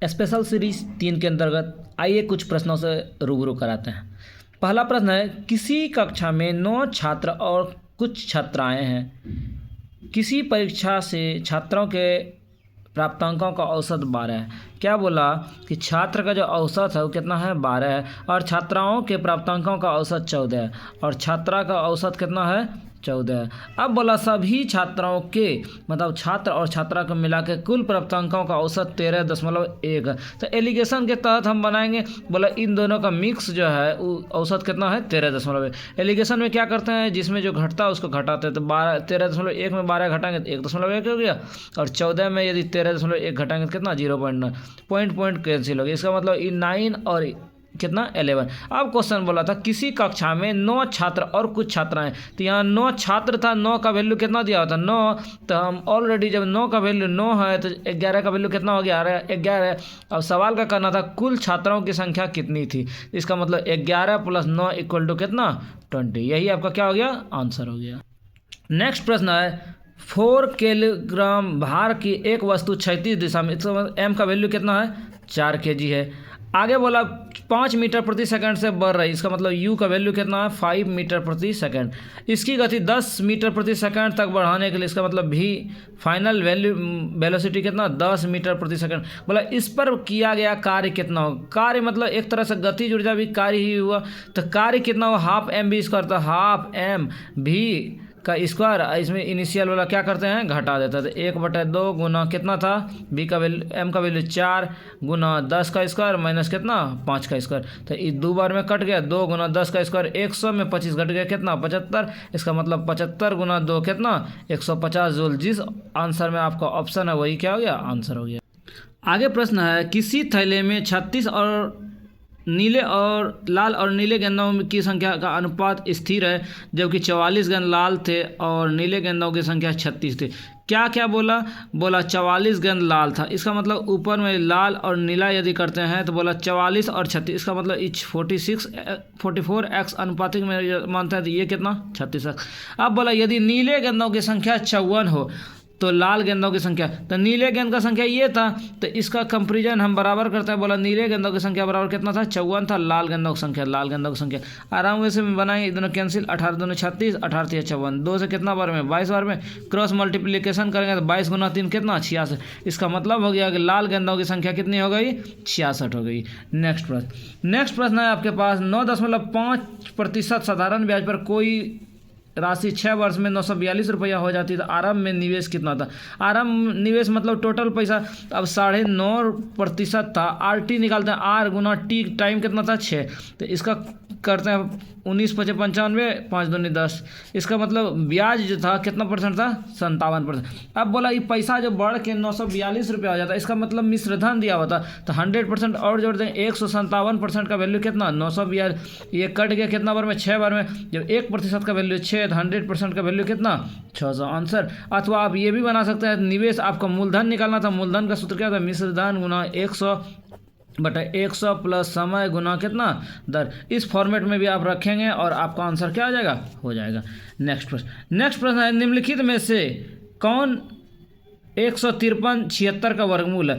Special series 3 के अंतर्गत आइए कुछ प्रश्नों से रूबरू कराते हैं। पहला प्रश्न है, किसी कक्षा में 9 छात्र और कुछ छात्राएं हैं। किसी परीक्षा से छात्रों के प्राप्तांकों का औसत 12 है। क्या बोला कि छात्र का जो औसत है वो कितना है, 12 है, और छात्राओं के प्राप्तांकों का औसत 14 है, और छात्रा का औसत कितना है, 14 है। अब बोला सभी छात्राओं के मतलब छात्र और छात्रा को मिला के कुल प्राप्तांकों का औसत 13.1 है। तो एलिगेशन के तहत हम बनाएंगे, बोला इन दोनों का मिक्स जो है वो औसत कितना है, 13.1। एलिगेशन में क्या करते हैं, जिसमें जो घटता है उसको घटाते हैं। तो 13.1 में 12 घटाएंगे तो 1.1 हो गया, और 14 में यदि 13.1 घटाएंगे तो कितना, 0.9। पॉइंट कैंसिल हो गया। इसका मतलब 9 और कितना, 11। अब क्वेश्चन बोला था किसी कक्षा में 9 छात्र और कुछ छात्राएं। तो यहाँ 9 छात्र था, 9 का वैल्यू कितना दिया होता, 9। तो हम ऑलरेडी जब 9 का वैल्यू 9 है तो 11 का वैल्यू कितना हो गया, 11। अब सवाल का करना था कुल छात्राओं की संख्या कितनी थी। इसका मतलब 11 + 9 = कितना, 20। यही आपका क्या हो गया, आंसर हो गया। नेक्स्ट प्रश्न है, 4 किलोग्राम भार की एक वस्तु 36 दिशा में, इसका मतलब m का वैल्यू कितना है, 4 kg है। आगे बोला 5 मीटर प्रति सेकंड से बढ़ रही, इसका मतलब u का वैल्यू कितना है, 5 मीटर प्रति सेकंड। इसकी गति 10 मीटर प्रति सेकंड तक बढ़ाने के लिए, इसका मतलब v फाइनल वेलोसिटी कितना, 10 मीटर प्रति सेकंड। बोला इस पर किया गया कार्य कितना हो। कार्य मतलब एक तरह से गतिज ऊर्जा भी कार्य ही हुआ। तो कार्य कितना हुआ, ½ mv²। तो ½ m का स्क्वायर, इसमें इनिशियल वाला क्या करते हैं, घटा देता है। तो 1/2 गुना कितना था, बी का वैल्यू, m का वैल्यू 4 गुना 10 का स्क्वायर माइनस कितना, 5 का स्क्वायर। तो ये 2 बार में कट गया, 2 गुना 10 का स्क्वायर 100 में 25 घट गया कितना, 75। इसका मतलब 75 गुना 2 कितना, 150 जूल। जिस आंसर में आपका ऑप्शन है वही क्या हो गया, आंसर हो गया। आगे प्रश्न है, किसी थैले में 36 और नीले और लाल और नीले गेंदों की संख्या का अनुपात स्थिर है, जबकि 44 गेंद लाल थे और नीले गेंदों की संख्या 36 थी। क्या क्या बोला, 44 गेंद लाल था। इसका मतलब ऊपर में लाल और नीला यदि करते हैं तो बोला 44 और 36, इसका मतलब 44x अनुपातिक में मानता है तो ये कितना, 36x। अब बोला यदि नीले गेंदों की संख्या 54 हो तो लाल गेंदों की संख्या, तो नीले गेंद का संख्या ये था, तो इसका कंपेरिजन हम बराबर करते हैं। बोला नीले गेंदों की संख्या बराबर कितना था, 54 था, लाल गेंदों की संख्या। आराम से बनाएंगे, दोनों कैंसिल, 18 दूनी 36, 18 3 54, 2 से कितना बार में, 22 बार में क्रॉस मल्टीप्लिकेशन करेंगे तो 22 गुना 3 कितना, 66। इसका मतलब हो गया कि लाल गेंदों की संख्या कितनी हो गई, 66 हो गई। नेक्स्ट प्रश्न है आपके पास, 9.5% साधारण ब्याज पर कोई राशि 6 वर्ष में 942 रुपया हो जाती है तो आरंभ में निवेश कितना था। आरंभ निवेश मतलब टोटल पैसा अब 9.5% था। RT निकालते हैं, R गुना T टाइम कितना था, 6। तो इसका करते हैं 19 × 5 = 95, 5 दूनी 10। इसका मतलब ब्याज जो था कितना परसेंट था, 57%। अब बोला ये पैसा जो बढ़ के 942 रुपया हो जाता है, इसका मतलब मिश्रधन दिया होता तो 100% और जोड़ दें, 157% का वैल्यू कितना, 942। ये कट गया कितना बार में, 6 बार में। जब 1% का वैल्यू 6 तो 100% का वैल्यू कितना, 600, आंसर। अथवा आप ये भी बना सकते हैं, निवेश आपका मूलधन निकालना था, मूलधन का सूत्र क्या था, मिश्रधन गुना 100/100 प्लस समय गुना कितना, दर। इस फॉर्मेट में भी आप रखेंगे और आपका आंसर क्या आ जाएगा, हो जाएगा। नेक्स्ट प्रश्न है, निम्नलिखित में से कौन 153/76 का वर्गमूल है।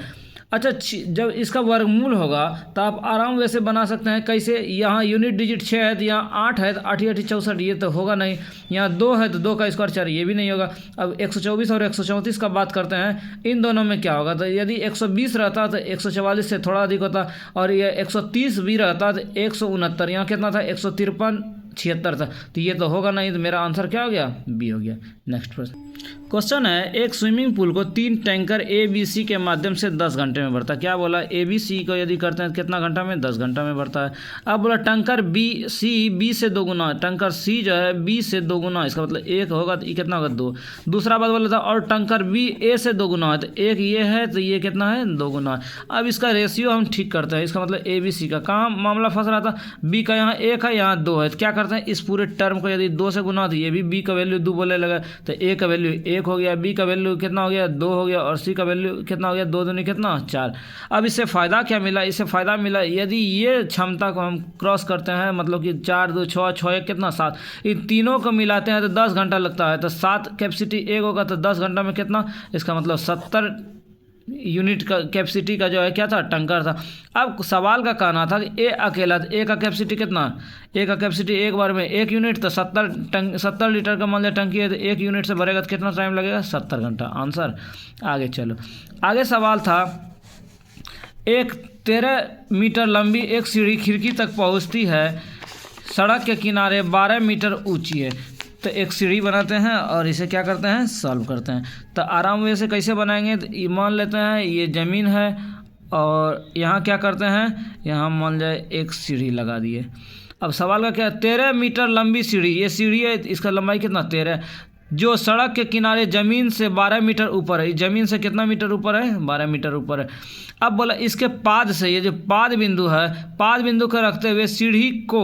अच्छा, जब इसका वर्गमूल होगा तो आप आराम से बना सकते हैं। कैसे, यहाँ यूनिट डिजिट 6 है तो यहाँ 8 है तो 8 8 64, ये तो होगा नहीं। यहाँ 2 है तो 2 का स्क्वायर 4, ये भी नहीं होगा। अब 124 और 134 का बात करते हैं, इन दोनों में क्या होगा। तो यदि 120 रहता तो 144 से थोड़ा अधिक होता, और ये 130 भी रहता तो 169। यहाँ कितना था, 153/76 था, तो ये तो होगा नहीं। तो मेरा आंसर क्या हो गया, बी हो गया। नेक्स्ट क्वेश्चन है, एक स्विमिंग पूल को 3 टैंकर ABC के माध्यम से 10 घंटे में भरता है। क्या बोला, ABC को यदि करते हैं कितना घंटा में, 10 घंटा में भरता है। अब बोला टैंकर B से 2 गुना, टैंकर C जो है B से 2 गुना, इसका मतलब 1 होगा तो ये कितना होगा, 2। दूसरा बात बोला था, और टैंकर B A से 2 गुना है तो 1 ये है तो ये कितना है, 2 गुना। अब इसका रेशियो हम ठीक करते हैं। इसका मतलब ABC का कहाँ मामला फंस रहा था, B का यहाँ 1 है, यहाँ 2 है, तो क्या करते हैं, इस पूरे टर्म को यदि 2 से गुना तो ये भी B का वैल्यू 2 बोले लगा, तो A का वैल्यू 1 हो गया, B का वैल्यू कितना हो गया, 2 हो गया, और C का वैल्यू कितना हो गया, 2 दूनी कितना, 4। अब इससे फ़ायदा क्या मिला, इससे फ़ायदा मिला यदि ये क्षमता को हम क्रॉस करते हैं, मतलब कि 4 2 6 6 1 कितना, 7, इन तीनों को मिलाते हैं तो 10 घंटा लगता है। तो 7 कैपेसिटी 1 होगा तो 10 घंटा में कितना, इसका मतलब 70 यूनिट का कैपेसिटी का जो है क्या था, टंकर था। अब सवाल का कहना था कि ए अकेला, ए का कैपेसिटी कितना, ए का कैपेसिटी एक बार में 1 यूनिट, तो 70 लीटर का मान लिया टंकी है, तो 1 यूनिट से भरेगा तो कितना टाइम लगेगा, 70 घंटा। आंसर। आगे चलो, आगे सवाल था, एक 13 मीटर लंबी एक सीढ़ी खिड़की तक पहुंचती है, सड़क के किनारे 12 मीटर ऊंची है। तो एक सीढ़ी बनाते हैं और इसे क्या करते हैं, सॉल्व करते हैं। तो आराम से कैसे बनाएंगे, तो ये मान लेते हैं ये ज़मीन है और यहाँ क्या करते हैं, यहाँ मान जाए एक सीढ़ी लगा दिए। अब सवाल का क्या है, 13 मीटर लंबी सीढ़ी, ये सीढ़ी है, इसका लंबाई कितना 13, जो सड़क के किनारे ज़मीन से 12 मीटर ऊपर है। ज़मीन से कितना मीटर ऊपर है, 12 मीटर ऊपर है। अब बोला इसके पाद से, ये जो पाद बिंदु है, पाद बिंदु को रखते हुए सीढ़ी को,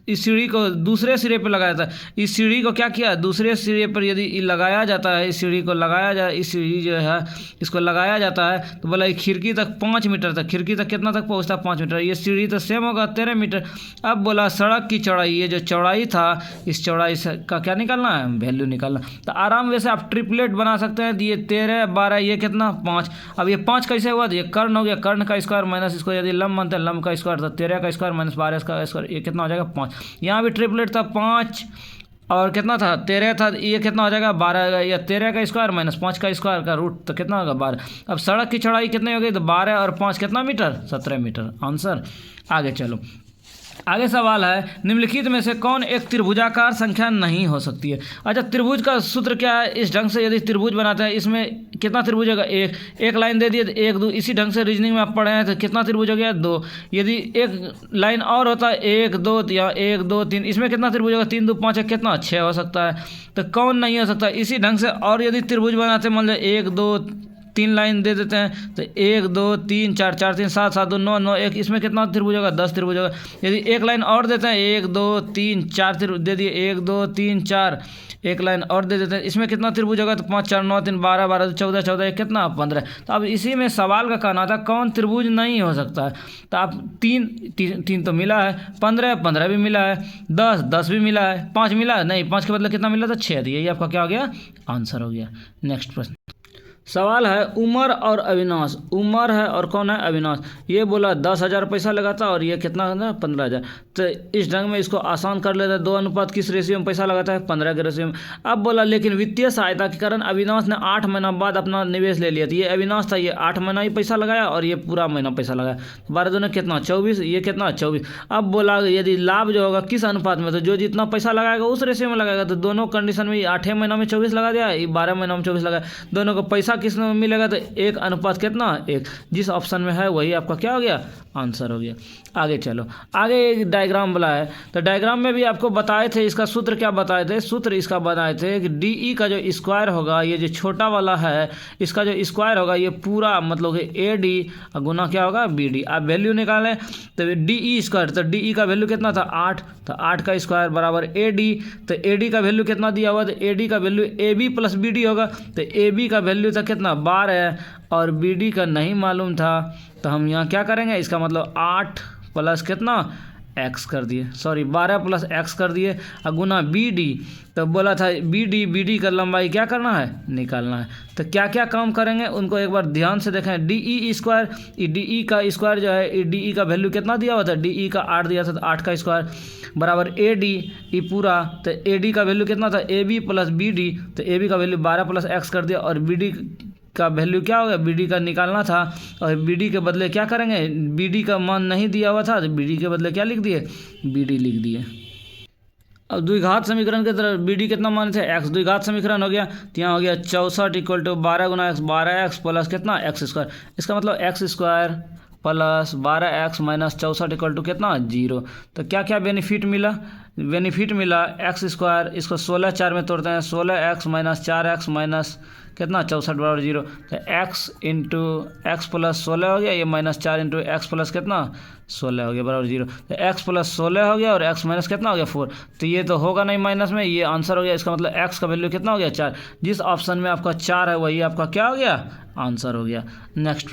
इस सीढ़ी को दूसरे सिरे पर लगाया जाता है। इस सीढ़ी को क्या किया, दूसरे सिरे पर यदि लगाया जाता है, इस सीढ़ी को लगाया जाए, इस सीढ़ी जो है इसको लगाया जाता है, तो बोला खिड़की तक 5 मीटर तक, खिड़की तक कितना तक पहुंचता है, 5 मीटर। ये सीढ़ी तो सेम होगा 13 मीटर। अब बोला सड़क की चौड़ाई, ये जो चौड़ाई था, इस चौड़ाई का क्या निकालना है, वैल्यू निकालना। तो आराम वैसे आप ट्रिपलेट बना सकते हैं। ये 13 12, ये कितना 5। अब ये 5 कैसे हुआ, तो ये कर्ण हो गया, कर्ण का स्क्वायर माइनस इसको यदि लंब मानते हैं, लंब का स्क्वायर, तो 13 का स्क्वायर माइनस 12 का स्क्वायर, ये कितना हो जाएगा 5। यहाँ भी ट्रिपलेट था 5 और कितना था 13 था, ये कितना हो जाएगा 12, या 13 का स्क्वायर माइनस 5 का स्क्वायर का रूट, तो कितना होगा 12। अब सड़क की चौड़ाई कितनी हो गई, तो 12 और 5 कितना मीटर, 17 मीटर। आंसर। आगे चलो, आगे सवाल है, निम्नलिखित में से कौन एक त्रिभुजाकार संख्या नहीं हो सकती है। अच्छा, त्रिभुज का सूत्र क्या है, इस ढंग से यदि त्रिभुज बनाते हैं, इसमें कितना त्रिभुज होगा, एक लाइन दे दिए तो 1 2, इसी ढंग से रीजनिंग में आप पढ़े हैं, तो कितना त्रिभुज हो गया 2। यदि एक लाइन और होता है 1 2, या 1 2 3, इसमें कितना त्रिभुज होगा, 3 2 5 कितना 6 हो सकता है। तो कौन नहीं हो सकता, इसी ढंग से और यदि त्रिभुज बनाते, मान लो 1 2 3 लाइन दे देते हैं, तो 1 2 3 4 4 3 7 7 2 9 9 1, इसमें कितना त्रिभुज होगा, 10 त्रिभुज होगा। यदि एक लाइन और देते हैं, 1 2 3 4 त्रिभुज दे दिए, 1 2 3 4, एक लाइन और दे देते हैं, इसमें कितना त्रिभुज होगा, तो 5 4 9 3 12 12 14 14 कितना 15। तो अब इसी में सवाल का कहना था कौन त्रिभुज नहीं हो सकता है। तो आप 3 तो मिला है, 15 15 भी मिला है, 10 10 भी मिला है, 5 मिला है नहीं, 5 के बदले कितना मिला था 6, तो यही आपका क्या हो गया, आंसर हो गया। नेक्स्ट प्रश्न, सवाल है, उमर और अविनाश, उमर है और कौन है, अविनाश। ये बोला 10,000 पैसा लगा था और ये कितना है 15,000। तो इस ढंग में इसको आसान कर लेता है, 2 अनुपात किस रेशियो में पैसा लगाता है, 15 के रेशियो में। अब बोला लेकिन वित्तीय सहायता के कारण अविनाश ने 8 महीना बाद अपना निवेश ले लिया था। ये अविनाश था, ये 8 महीना ही पैसा लगाया और ये पूरा महीना पैसा लगाया, 12 दूने कितना 24, ये कितना 24। अब बोला यदि लाभ जो होगा किस अनुपात में, तो जो जितना पैसा लगाएगा उस रेशियो में लगाएगा। तो दोनों कंडीशन में 8 महीना में 24 लगा दिया, ये 12 महीना में 24 लगाया, दोनों को पैसा किस में मिलेगा, तो 1 अनुपात कितना 1, जिस ऑप्शन में है वही आपका क्या हो गया, आंसर हो गया। आगे चलो, आगे एक डायग्राम बोला है, तो डायग्राम में भी आपको बताए थे, इसका सूत्र क्या बताए थे, सूत्र इसका बनाए थे कि डी का जो स्क्वायर होगा, ये जो छोटा वाला है इसका जो स्क्वायर होगा, ये पूरा मतलब कि ए डी गुना क्या होगा बी डी। आप वैल्यू निकालें तो डी स्क्वायर, तो डी का वैल्यू कितना था 8, तो 8 का स्क्वायर बराबर ए डी। तो ए डी का वैल्यू कितना दिया हुआ, तो ए डी का value A B plus B D होगा। तो ए बी का वैल्यू था कितना 12 है और बी डी का नहीं मालूम था, तो हम यहाँ क्या करेंगे, इसका मतलब 8 प्लस कितना एक्स कर दिए, सॉरी 12 प्लस एक्स कर दिए और गुना बी डी। तो बोला था बी डी का लंबाई क्या करना है, निकालना है। तो क्या क्या काम करेंगे उनको एक बार ध्यान से देखें। डी स्क्वायर, डी का स्क्वायर जो है, डी का वैल्यू कितना दिया हुआ था, डी का 8 दिया था, तो 8 का स्क्वायर बराबर ए डी ई पूरा। तो ए डी का वैल्यू कितना था, A B plus B D, तो ए बी का वैल्यू 12 प्लस एक्स कर दिया और बी डी का वैल्यू क्या हो गया, बी डी का निकालना था और बी डी के बदले क्या करेंगे, बी डी का मान नहीं दिया हुआ था तो बी डी के बदले क्या लिख दिए, बी डी लिख दिए। अब द्विघात समीकरण की तरफ बी डी कितना मान थे एक्स, द्विघात समीकरण हो गया, तो यहाँ हो गया 64 = 12 गुना एक्स, 12x प्लस कितना एक्स स्क्वायर। इसका मतलब x square plus 12x minus 64 = कितना 0। तो क्या क्या बेनिफिट मिला, बेनिफिट मिला एक्स स्क्वायर, इसको 16 4 में तोड़ते हैं, 16x माइनस 4x माइनस कितना 64 बराबर 0। तो x इंटू एक्स प्लस 16 हो गया, ये माइनस 4 इंटू एक्स प्लस कितना 16 हो गया बराबर 0। तो x प्लस 16 हो गया और x माइनस कितना हो गया 4। तो ये तो होगा नहीं माइनस में, ये आंसर हो गया। इसका मतलब x का वैल्यू कितना हो गया 4, जिस ऑप्शन में आपका 4 है वही आपका क्या हो गया, आंसर हो गया। नेक्स्ट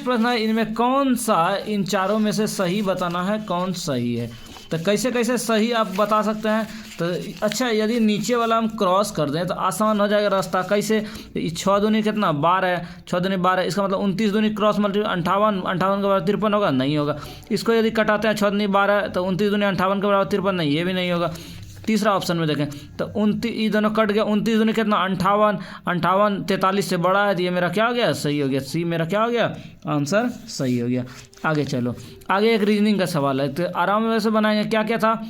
प्रश्न है, इनमें कौन सा इन चारों में से सही बताना है, कौन सही है। तो कैसे कैसे सही आप बता सकते हैं। तो अच्छा, यदि नीचे वाला हम क्रॉस कर दें तो आसान हो जाएगा रास्ता। कैसे, 6 दूनी कितना 12, 6 दूनी 12, इसका मतलब 29 दूनी क्रॉस मल्टी 58, 58 के बराबर 53 होगा, नहीं होगा। इसको यदि कटाते हैं 6 दूनी 12 तो 29 दूनी 58 के बराबर 53, नहीं, ये भी नहीं होगा। तीसरा ऑप्शन में देखें तो 29, ये दोनों कट गया, 29 दूनी कितना 58, 58 43 से बड़ा है, तो ये मेरा क्या हो गया, सही हो गया। सी मेरा क्या हो गया, आंसर सही हो गया। आगे चलो, आगे एक रीजनिंग का सवाल है, तो आराम से वैसे बनाएंगे। क्या क्या था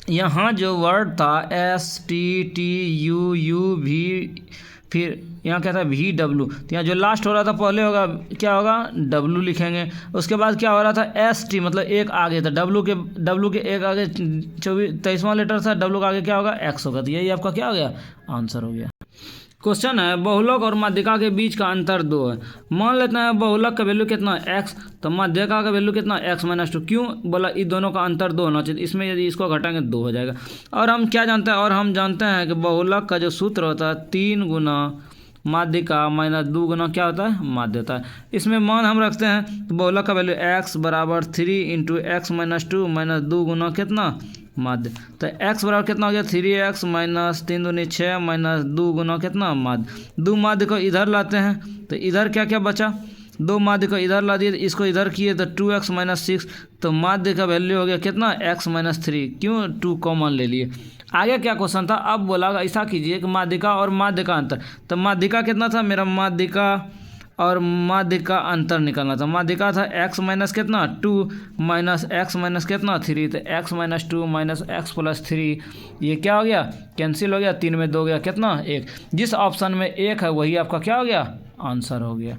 यहाँ, जो वर्ड था STTUUV, फिर यहाँ क्या था VW, तो यहाँ जो लास्ट हो रहा था पहले होगा क्या होगा, W लिखेंगे। उसके बाद क्या हो रहा था ST, मतलब एक आगे था, W के एक आगे 23वां लेटर था, W का आगे क्या होगा, X होगा। तो यही आपका क्या हो गया, आंसर हो गया। क्वेश्चन है, बहुलक और माध्यिका के बीच का अंतर 2 है। मान लेते हैं बहुलक का वैल्यू कितना x, तो माध्यिका का वैल्यू कितना x-2। क्यों बोला, इन दोनों का अंतर 2 होना चाहिए, इसमें यदि इसको घटाएंगे 2 हो जाएगा। और हम क्या जानते हैं, और हम जानते हैं कि बहुलक का जो सूत्र होता है 3 गुना माध्यिका माइनस 2 गुना क्या होता है, माध्य होता है। इसमें मान हम रखते हैं तो बहुलक का वैल्यू x बराबर 3 × x-2 माइनस 2 गुना कितना, माध्य। तो x बराबर कितना हो गया, 3x माइनस 3 दूनी 6 माइनस 2 गुना कितना, माध्य। 2 माध्य को इधर लाते हैं तो इधर क्या क्या बचा, 2 माध्य को इधर ला दिए, इसको इधर किए तो 2x - 6, तो माध्य का वैल्यू हो गया कितना, x - 3। क्यों, 2 कॉमन ले लिए। आगे क्या क्वेश्चन था, अब बोला ऐसा कीजिए कि माध्यिका और माध्य का अंतर। तो माध्यिका कितना था मेरा, माध्यिका और माध्य का अंतर निकालना था। माध्यिका था x माइनस कितना 2 माइनस x माइनस कितना 3, तो x - 2 माइनस x + 3, ये क्या हो गया, कैंसिल हो गया, 3 में 2 गया कितना 1। जिस ऑप्शन में 1 है वही आपका क्या हो गया, आंसर हो गया।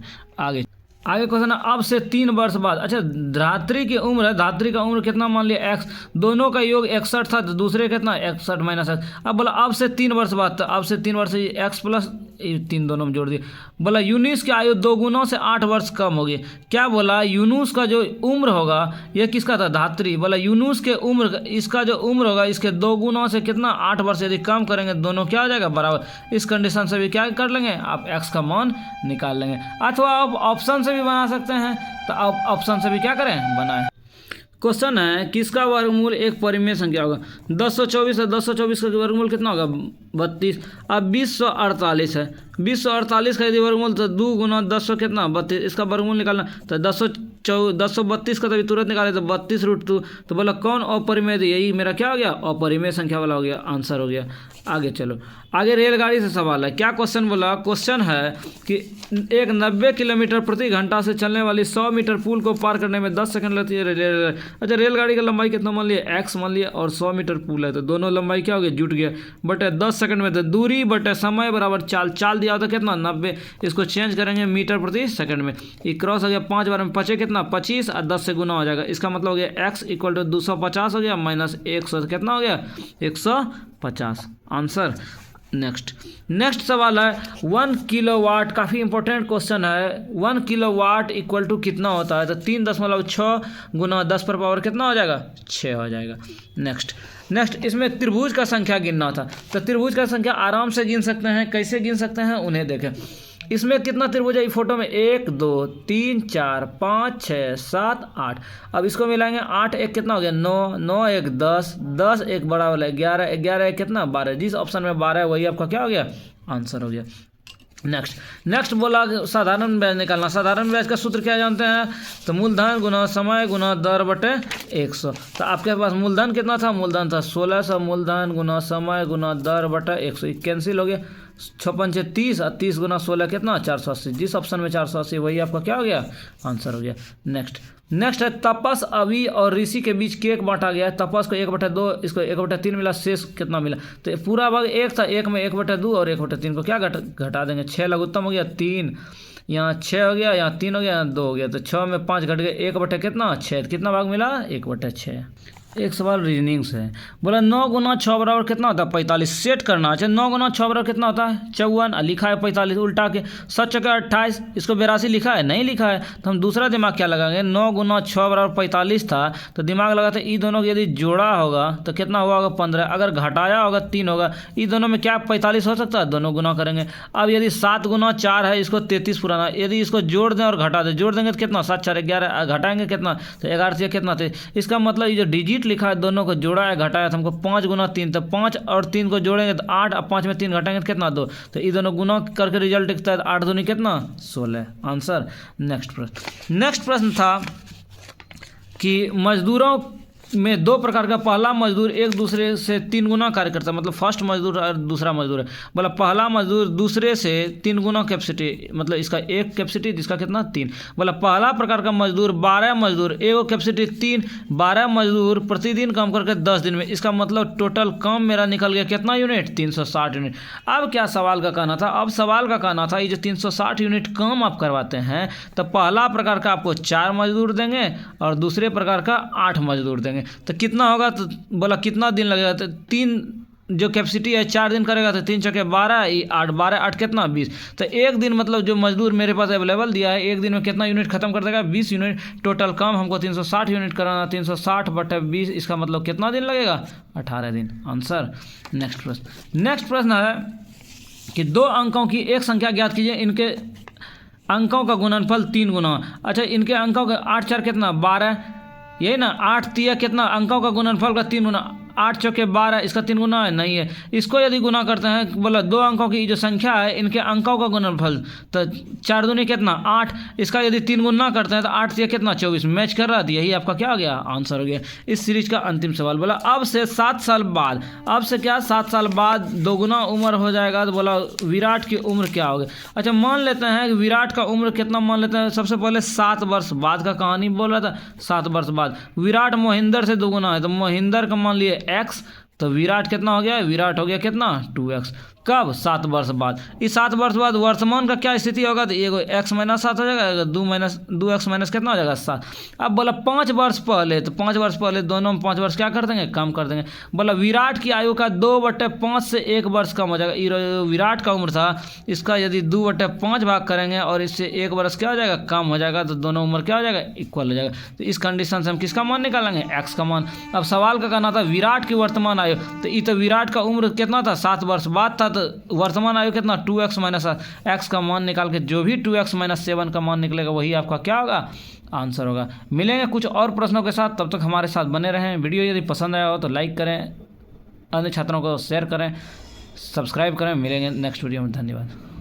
आगे क्वेश्चन है, अब से 3 वर्ष बाद, अच्छा धात्री की उम्र है, धात्री का उम्र कितना मान लिया x, दोनों का योग 61 था, तो दूसरे कितना 61 - x। अब बोला अब से 3 वर्ष बाद, तो अब से 3 वर्ष x प्लस 3 दोनों में जोड़ दिए। बोला यूनुस की आयु 2 गुना से 8 वर्ष कम होगी। क्या बोला, यूनुस का जो उम्र होगा, ये किसका था, धात्री। बोला यूनुस के उम्र, इसका जो उम्र होगा इसके 2 गुना से कितना 8 वर्ष यदि कम करेंगे, दोनों क्या हो जाएगा, बराबर। इस कंडीशन से भी क्या कर लेंगे, आप x का मान निकाल लेंगे। अथवा आप ऑप्शन से भी बना सकते हैं, तो आप ऑप्शन से भी क्या करें, बनाएं। क्वेश्चन है, किसका वर्गमूल एक परिमेय संख्या होगा। 1024 है, 1024 का वर्गमूल कितना होगा, 32। अब 2048 है, 2048 का यदि वर्गमूल तो 2 गुना 10 कितना 32, इसका वर्गमूल निकालना, तो 232 का तो तुरंत निकाले तो 32√2। तो बोला कौन अपरिमेय, यही मेरा क्या हो गया, अपरिमेय संख्या वाला हो गया, आंसर हो गया। आगे चलो, आगे रेलगाड़ी से सवाल है। क्या क्वेश्चन बोला, क्वेश्चन है कि एक 90 किलोमीटर प्रति घंटा से चलने वाली 100 मीटर पुल को पार करने में 10 सेकंड लगती है। अच्छा रेलगाड़ी का लंबाई कितना मान लिया, x मान लिया, और 100 मीटर पुल है, तो दोनों लंबाई क्या हो गया, जुट गया, बटे 10 सेकंड में। तो दूरी बटे समय बराबर चाल दिया होता कितना 90, इसको चेंज करेंगे मीटर प्रति सेकंड में। ये क्रॉस हो गया 5 बार में 5 कितना 25, और 10 से गुना हो जाएगा। इसका मतलब हो गया x = 250 हो गया माइनस 100 कितना हो गया, 150, आंसर। नेक्स्ट सवाल है, 1 किलोवाट, काफ़ी इंपॉर्टेंट क्वेश्चन है। 1 किलोवाट इक्वल टू कितना होता है, तो 3.6 गुना 10 पर पावर कितना हो जाएगा, 6 हो जाएगा। नेक्स्ट इसमें त्रिभुज का संख्या गिनना था, तो त्रिभुज का संख्या आराम से गिन सकते हैं। कैसे गिन सकते हैं उन्हें देखें। इसमें कितना त्रिभुज है, फोटो में 1 2 3 4 5 6 7 8। अब इसको मिलाएंगे, 8 1 कितना हो गया 9, 9 1 10, 10 1 बड़ा वाला 11, 11 1 कितना 12। जिस ऑप्शन में 12 है वही आपका क्या हो गया, आंसर हो गया। नेक्स्ट बोला साधारण ब्याज निकालना। साधारण ब्याज का सूत्र क्या जानते हैं, तो मूलधन गुना समय गुना दर बटे 100। तो आपके पास मूलधन कितना था, मूलधन था 1600, मूलधन गुना समय गुना दर बटे 100, कैंसिल हो गया। 56 30, और 30 गुना 16 कितना 480। जिस ऑप्शन में 480 वही आपका क्या हो गया, आंसर हो गया। नेक्स्ट है, तपस अवि और ऋषि के बीच केक बांटा गया है। तपस को 1/2, इसको 1/3 मिला, शेष कितना मिला, तो पूरा भाग 1 था, 1 में 1/2 और 1/3 को क्या घटा देंगे, 6 लघुत्तम हो गया 3, यहाँ 6 हो गया, यहाँ 3 हो गया, यहाँ 2 हो गया, तो 6 में 5 घट गए, 1 कितना 6, कितना भाग मिला 1/6। एक सवाल रीजनिंग से बोला 9 गुना 6 बराबर कितना होता है 45। सेट करना है, 9 गुना 6 बराबर कितना होता है 54, लिखा है 45 उल्टा के, 7 चौके 28, इसको 82 लिखा है, नहीं लिखा है, तो हम दूसरा दिमाग क्या लगाएंगे। 9 गुना 6 बराबर 45 था, तो दिमाग लगाते ये दोनों को यदि जोड़ा होगा तो कितना हुआ होगा 15, अगर घटाया होगा 3 होगा। ये दोनों में क्या 45 हो सकता है, दोनों गुना करेंगे। अब यदि 7 गुना 4 है, इसको 33 पुराना, यदि इसको जोड़ दें और घटा दें, जोड़ देंगे तो कितना 7 4 11, घटाएंगे कितना, तो 11 से कितना थे। इसका मतलब ये जो डिजिट यूनिट लिखा है, दोनों को जोड़ा है घटाया तो हमको 5 गुना 3, तो 5 और 3 को जोड़ेंगे तो 8, और 5 में 3 घटाएंगे तो कितना 2, तो ये दोनों गुना करके रिजल्ट दिखता है 8 दूनी कितना 16 आंसर। नेक्स्ट प्रश्न था कि मजदूरों में दो प्रकार का, पहला मजदूर एक दूसरे से 3 गुना कार्य करता है, मतलब फर्स्ट मजदूर और दूसरा मजदूर है। बोला पहला मजदूर दूसरे से 3 गुना कैपेसिटी, मतलब इसका एक कैपेसिटी जिसका कितना 3। बोला पहला प्रकार का मजदूर 12 मजदूर, एगो कैपेसिटी 3, 12 मजदूर प्रतिदिन काम करके 10 दिन में, इसका मतलब टोटल काम मेरा निकल गया कितना यूनिट 360 यूनिट। अब क्या सवाल का कहना था, अब सवाल का कहना था ये जो 360 यूनिट काम आप करवाते हैं तो पहला प्रकार का आपको 4 मजदूर देंगे और दूसरे प्रकार का 8 मजदूर देंगे, तो कितना होगा, तो बोला कितना दिन लगेगा, तो 3 जो कैपेसिटी है 4 दिन करेगा तो 3 चौके 12, 8 12 8 कितना 20, तो एक दिन मतलब जो मजदूर मेरे पास अवेलेबल दिया है एक दिन में कितना यूनिट खत्म कर देगा 20 यूनिट। टोटल काम हमको 360 यूनिट कराना, 360/20, इसका मतलब कितना दिन लगेगा 18 दिन आंसर। नेक्स्ट प्रश्न है कि 2 अंकों की एक संख्या ज्ञात कीजिए, इनके अंकों का गुणनफल 3 गुना। अच्छा इनके अंकों का 8 4 कितना 12, यही ना, 8 3 कितना, अंकों का गुणनफल का 3 गुना, 8 चौके 12, इसका 3 गुना है नहीं है। इसको यदि गुना करते हैं, बोला 2 अंकों की जो संख्या है इनके अंकों का गुणनफल, तो 4 दूनी कितना 8, इसका यदि 3 गुना करते हैं तो 8 3 कितना 24, मैच कर रहा था, यही आपका क्या हो गया आंसर हो गया। इस सीरीज का अंतिम सवाल बोला अब से 7 साल बाद, अब से क्या 7 साल बाद 2 गुना उम्र हो जाएगा, तो बोला विराट की उम्र क्या होगी। अच्छा मान लेते हैं कि विराट का उम्र कितना मान लेते हैं, सबसे पहले 7 वर्ष बाद का कहानी बोल रहा था, 7 वर्ष बाद विराट मोहिंदर से 2 गुना है, तो मोहिंदर का मान लिए x, तो विराट कितना हो गया, विराट हो गया कितना 2x, कब 7 वर्ष बाद। इस 7 वर्ष बाद वर्तमान का क्या स्थिति होगा, तो एगो x - 7 हो जाएगा, 2x माइनस कितना हो जाएगा 7। अब बोला 5 वर्ष पहले, तो 5 वर्ष पहले दोनों में 5 वर्ष क्या कर देंगे कम कर देंगे। बोला विराट की आयु का 2/5 से 1 वर्ष कम हो जाएगा। ये विराट का उम्र था, इसका यदि 2/5 भाग करेंगे और इससे 1 वर्ष क्या हो जाएगा कम हो जाएगा, तो दोनों उम्र क्या हो जाएगा इक्वल हो जाएगा। तो इस कंडीशन से हम किसका मान निकालेंगे x का मान। अब सवाल का कहना था विराट की वर्तमान आयु, तो ये तो विराट का उम्र कितना था 7 वर्ष बाद था, तो वर्तमान आयु कितना 2x माइनस x का मान निकाल के जो भी 2x - 7 का मान निकलेगा वही आपका क्या होगा आंसर होगा। मिलेंगे कुछ और प्रश्नों के साथ, तब तक हमारे साथ बने रहें। वीडियो यदि पसंद आया हो तो लाइक करें, अन्य छात्रों को शेयर करें, सब्सक्राइब करें। मिलेंगे नेक्स्ट वीडियो में, धन्यवाद।